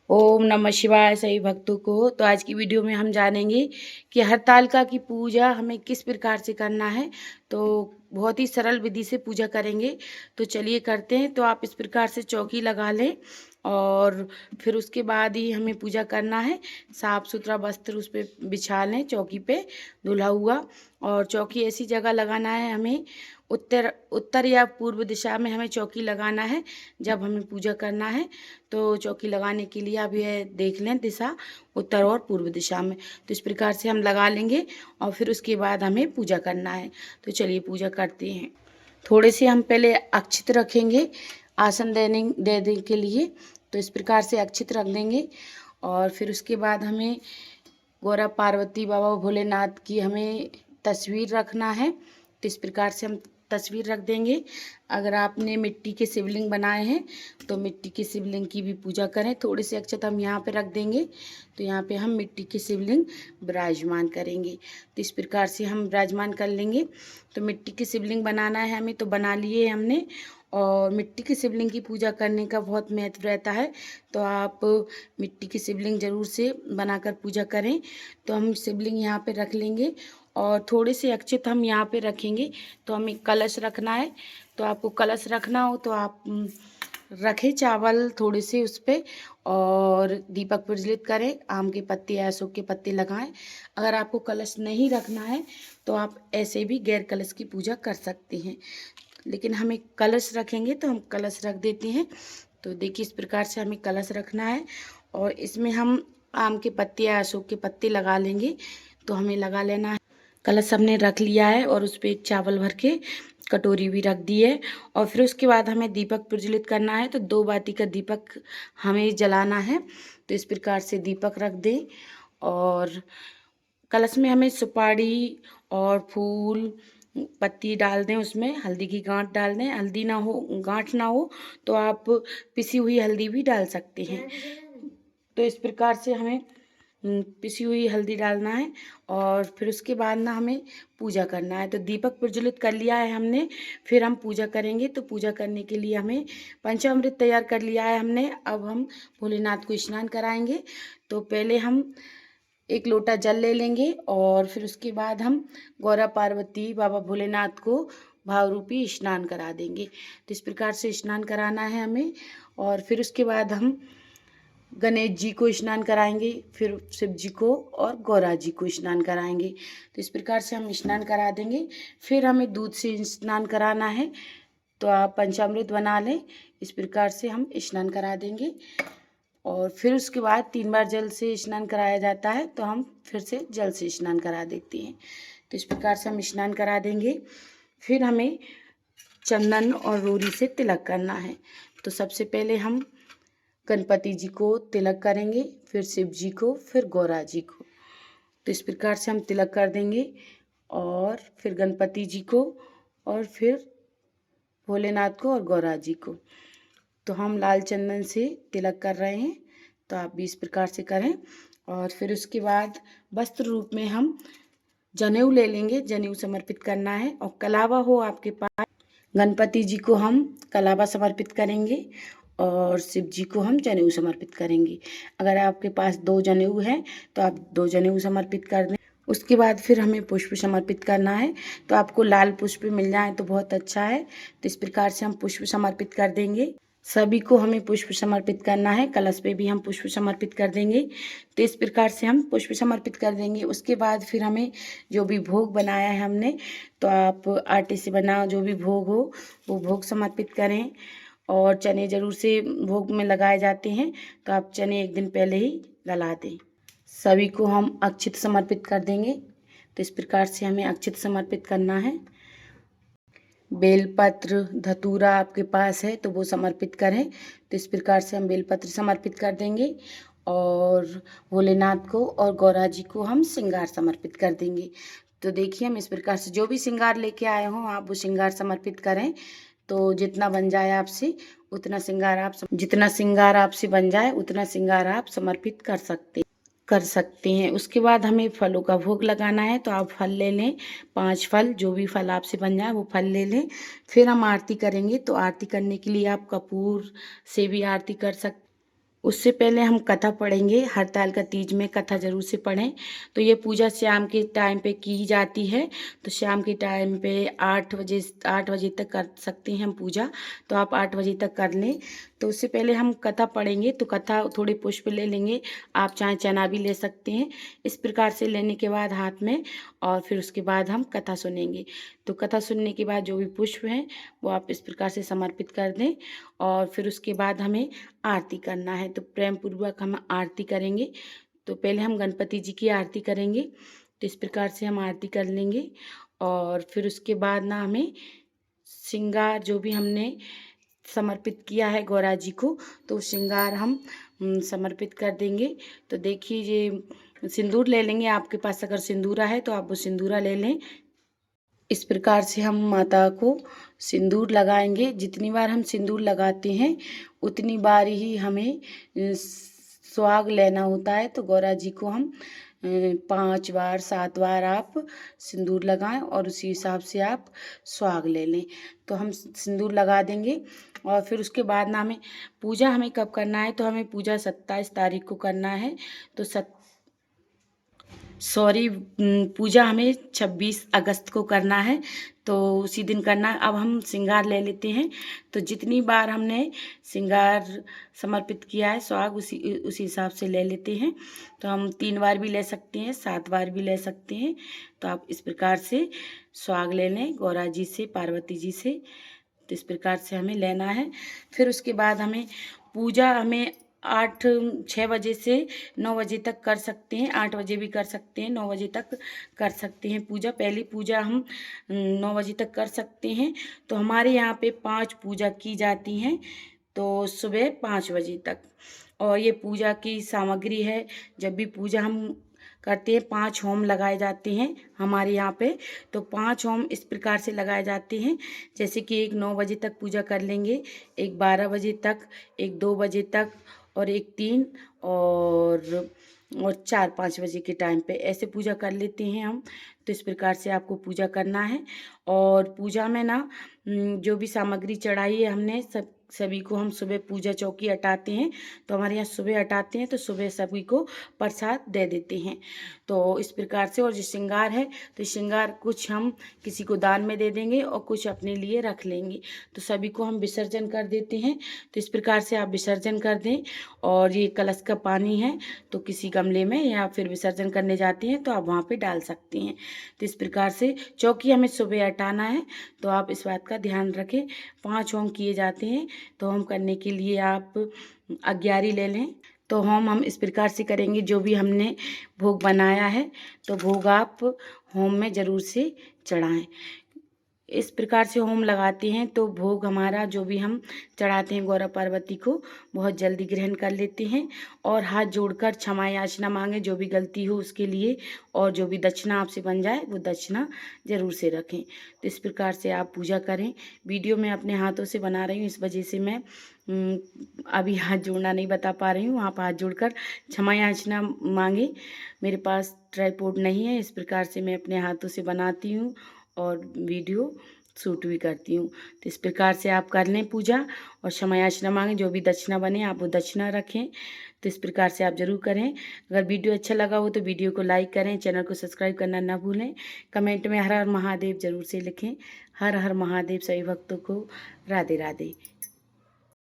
ओम नमः शिवाय सभी भक्तों को। तो आज की वीडियो में हम जानेंगे कि हरतालिका की पूजा हमें किस प्रकार से करना है। तो बहुत ही सरल विधि से पूजा करेंगे। तो चलिए करते हैं। तो आप इस प्रकार से चौकी लगा लें और फिर उसके बाद ही हमें पूजा करना है। साफ सुथरा वस्त्र उस पर बिछा लें, चौकी पे धुला हुआ। और चौकी ऐसी जगह लगाना है हमें, उत्तर उत्तर या पूर्व दिशा में हमें चौकी लगाना है जब हमें पूजा करना है। तो चौकी लगाने के लिए आप ये देख लें दिशा उत्तर और पूर्व दिशा में। तो इस प्रकार से हम लगा लेंगे और फिर उसके बाद हमें पूजा करना है। तो चलिए पूजा करते हैं। थोड़े से हम पहले अक्षित रखेंगे आसन देने के लिए। तो इस प्रकार से अक्षित रख देंगे और फिर उसके बाद हमें गौरा पार्वती बाबा भोलेनाथ की हमें तस्वीर रखना है। तो इस प्रकार से हम तस्वीर रख देंगे। अगर आपने मिट्टी के शिवलिंग बनाए हैं तो मिट्टी के शिवलिंग की भी पूजा करें। थोड़े से अक्षत हम यहाँ पे रख देंगे। तो यहाँ पे हम मिट्टी के शिवलिंग विराजमान करेंगे। तो इस प्रकार से हम विराजमान कर लेंगे। तो मिट्टी के शिवलिंग बनाना है हमें, तो बना लिए हमने। और मिट्टी के शिवलिंग की पूजा करने का बहुत महत्व रहता है। तो आप मिट्टी की शिवलिंग ज़रूर से बनाकर पूजा करें। तो हम शिवलिंग यहाँ पे रख लेंगे और थोड़े से अक्षत हम यहाँ पे रखेंगे। तो हमें कलश रखना है। तो आपको कलश रखना हो तो आप रखें चावल थोड़े से उस पर और दीपक प्रज्वलित करें, आम के पत्ते या अशोक के पत्ते लगाएं। अगर आपको कलश नहीं रखना है तो आप ऐसे भी गैर कलश की पूजा कर सकते हैं, लेकिन हमें कलश रखेंगे तो हम कलश रख देते हैं। तो देखिए इस प्रकार से हमें कलश रखना है और इसमें हम आम के पत्ते या अशोक के पत्ते लगा लेंगे। तो हमें लगा लेना है। कलश हमने रख लिया है और उस पर एक चावल भर के कटोरी भी रख दी है। और फिर उसके बाद हमें दीपक प्रज्वलित करना है। तो 2 बाती का दीपक हमें जलाना है। तो इस प्रकार से दीपक रख दें और कलश में हमें सुपारी और फूल पत्ती डाल दें, उसमें हल्दी की गांठ डाल दें। हल्दी ना हो, गांठ ना हो तो आप पिसी हुई हल्दी भी डाल सकते हैं। तो इस प्रकार से हमें पिसी हुई हल्दी डालना है और फिर उसके बाद ना हमें पूजा करना है। तो दीपक प्रज्वलित कर लिया है हमने, फिर हम पूजा करेंगे। तो पूजा करने के लिए हमें पंचामृत तैयार कर लिया है हमने। अब हम भोलेनाथ को स्नान कराएंगे। तो पहले हम 1 लोटा जल ले लेंगे और फिर उसके बाद हम गौरा पार्वती बाबा भोलेनाथ को भाव रूपी स्नान करा देंगे। तो इस प्रकार से स्नान कराना है हमें। और फिर उसके बाद हम गणेश जी को स्नान कराएंगे, फिर शिव जी को और गौरा जी को स्नान कराएंगे। तो इस प्रकार से हम स्नान करा देंगे। फिर हमें दूध से स्नान कराना है। तो आप पंचामृत बना लें। इस प्रकार से हम स्नान करा देंगे और फिर उसके बाद 3 बार जल से स्नान कराया जाता है। तो हम फिर से जल से स्नान करा देते हैं। तो इस प्रकार से हम स्नान करा देंगे। फिर हमें चंदन और रोरी से तिलक करना है। तो सबसे पहले हम गणपति जी को तिलक करेंगे, फिर शिव जी को, फिर गौरा जी को। तो इस प्रकार से हम तिलक कर देंगे और फिर गणपति जी को और फिर भोलेनाथ को और गौरा जी को। तो हम लाल चंदन से तिलक कर रहे हैं। तो आप भी इस प्रकार से करें। और फिर उसके बाद वस्त्र रूप में हम जनेऊ ले लेंगे, जनेऊ समर्पित करना है। और कलावा हो आपके पास, गणपति जी को हम कलावा समर्पित करेंगे और शिव जी को हम जनेऊ समर्पित करेंगे। अगर आपके पास 2 जनेऊ हैं तो आप 2 जनेऊ समर्पित कर दें। उसके बाद फिर हमें पुष्प समर्पित करना है। तो आपको लाल पुष्प मिल जाए तो बहुत अच्छा है। तो इस प्रकार से हम पुष्प समर्पित कर देंगे। सभी को हमें पुष्प समर्पित करना है। कलश पे भी हम पुष्प समर्पित कर देंगे। तो इस प्रकार से हम पुष्प समर्पित कर देंगे। उसके बाद फिर हमें जो भी भोग बनाया है हमने, तो आप आटे से बना जो भी भोग हो वो भोग समर्पित करें। और चने ज़रूर से भोग में लगाए जाते हैं। तो आप चने 1 दिन पहले ही गला दें। सभी को हम अक्षित समर्पित कर देंगे। तो इस प्रकार से हमें अक्षित समर्पित करना है। बेलपत्र धतूरा आपके पास है तो वो समर्पित करें। तो इस प्रकार से हम बेलपत्र समर्पित कर देंगे और भोलेनाथ को और गौरा जी को हम श्रृंगार समर्पित कर देंगे। तो देखिए हम इस प्रकार से जो भी श्रृंगार लेके आए हों आप वो श्रृंगार समर्पित करें। तो जितना बन जाए आपसे उतना श्रृंगार आप, जितना श्रृंगार आपसे बन जाए उतना श्रृंगार आप समर्पित कर सकते हैं। उसके बाद हमें फलों का भोग लगाना है। तो आप फल ले लें, 5 फल, जो भी फल आपसे बन जाए वो फल ले लें। फिर हम आरती करेंगे। तो आरती करने के लिए आप कपूर से भी आरती कर सकते। उससे पहले हम कथा पढ़ेंगे। हड़ताल का तीज में कथा जरूर से पढ़ें। तो ये पूजा शाम के टाइम पे की जाती है। तो शाम के टाइम पे 8 बजे तक कर सकते हैं हम पूजा। तो आप 8 बजे तक कर लें। तो उससे पहले हम कथा पढ़ेंगे। तो कथा थोड़े पुष्प ले लेंगे, आप चाहे चना भी ले सकते हैं। इस प्रकार से लेने के बाद हाथ में, और फिर उसके बाद हम कथा सुनेंगे। तो कथा सुनने के बाद जो भी पुष्प हैं वो आप इस प्रकार से समर्पित कर दें। और फिर उसके बाद हमें आरती करना है। तो प्रेम पूर्वक हम आरती करेंगे। तो पहले हम गणपति जी की आरती करेंगे। तो इस प्रकार से हम आरती कर लेंगे। और फिर उसके बाद ना हमें श्रृंगार जो भी हमने समर्पित किया है गौरा जी को, तो श्रृंगार हम समर्पित कर देंगे। तो देखिए ये सिंदूर ले लेंगे। आपके पास अगर सिंदूरा है तो आप वो सिंदूरा ले लें। इस प्रकार से हम माता को सिंदूर लगाएंगे। जितनी बार हम सिंदूर लगाते हैं उतनी बार ही हमें सुहाग लेना होता है। तो गौरा जी को हम 5 बार 7 बार आप सिंदूर लगाएं और उसी हिसाब से आप सुहाग ले लें। तो हम सिंदूर लगा देंगे। और फिर उसके बाद ना हमें पूजा हमें कब करना है, तो हमें पूजा 27 तारीख को करना है। तो पूजा हमें 26 अगस्त को करना है। तो उसी दिन करना है। अब हम श्रृंगार ले लेते हैं। तो जितनी बार हमने श्रृंगार समर्पित किया है सुहाग उसी हिसाब से ले लेते हैं। तो हम 3 बार भी ले सकते हैं, 7 बार भी ले सकते हैं। तो आप इस प्रकार से सुहाग ले लें गौरा जी से, पार्वती जी से। तो इस प्रकार से हमें लेना है। फिर उसके बाद हमें पूजा 6 बजे से 9 बजे तक कर सकते हैं। 8 बजे भी कर सकते हैं, 9 बजे तक कर सकते हैं पूजा। पहली पूजा हम 9 बजे तक कर सकते हैं। तो हमारे यहाँ पे 5 पूजा की जाती हैं। तो सुबह 5 बजे तक। और ये पूजा की सामग्री है, जब भी पूजा हम करते हैं 5 होम लगाए जाते हैं हमारे यहाँ पे। तो 5 होम इस प्रकार से लगाए जाते हैं, जैसे कि एक 9 बजे तक पूजा कर लेंगे, एक 12 बजे तक, एक 2 बजे तक, और एक 3 और 4-5 बजे के टाइम पे ऐसे पूजा कर लेते हैं हम। तो इस प्रकार से आपको पूजा करना है। और पूजा में ना जो भी सामग्री चढ़ाई है हमने सभी को हम सुबह पूजा चौकी हटाते हैं। तो हमारे यहाँ सुबह हटाते हैं, तो सुबह सभी को प्रसाद दे देते हैं। तो इस प्रकार से। और जो श्रृंगार है तो श्रृंगार कुछ हम किसी को दान में दे देंगे और कुछ अपने लिए रख लेंगे। तो सभी को हम विसर्जन कर देते हैं। तो इस प्रकार से आप विसर्जन कर दें। और ये कलश का पानी है तो किसी गमले में या फिर विसर्जन करने जाते हैं तो आप वहाँ पे डाल सकते हैं। तो इस प्रकार से चौकी हमें सुबह हटाना है। तो आप इस बात का ध्यान रखें। 5 होम किए जाते हैं। तो होम करने के लिए आप अग्यारी ले लें। तो हम इस प्रकार से करेंगे, जो भी हमने भोग बनाया है तो भोग आप होम में ज़रूर से चढ़ाएं। इस प्रकार से होम लगाते हैं तो भोग हमारा जो भी हम चढ़ाते हैं गौरा पार्वती को बहुत जल्दी ग्रहण कर लेते हैं। और हाथ जोड़कर क्षमा याचना मांगे जो भी गलती हो उसके लिए। और जो भी दक्षिणा आपसे बन जाए वो दक्षिणा ज़रूर से रखें। तो इस प्रकार से आप पूजा करें। वीडियो मैं अपने हाथों से बना रही हूँ, इस वजह से मैं अभी हाथ जोड़ना नहीं बता पा रही हूँ। आप हाथ जोड़कर क्षमा याचना मांगे। मेरे पास ट्राइपॉड नहीं है, इस प्रकार से मैं अपने हाथों से बनाती हूँ और वीडियो शूट भी करती हूँ। तो इस प्रकार से आप कर लें पूजा और क्षमा याचना मांगें। जो भी दक्षिणा बने आप वो दक्षिणा रखें। तो इस प्रकार से आप ज़रूर करें। अगर वीडियो अच्छा लगा हो तो वीडियो को लाइक करें, चैनल को सब्सक्राइब करना ना भूलें। कमेंट में हर हर महादेव ज़रूर से लिखें। हर हर महादेव। सभी भक्तों को राधे राधे।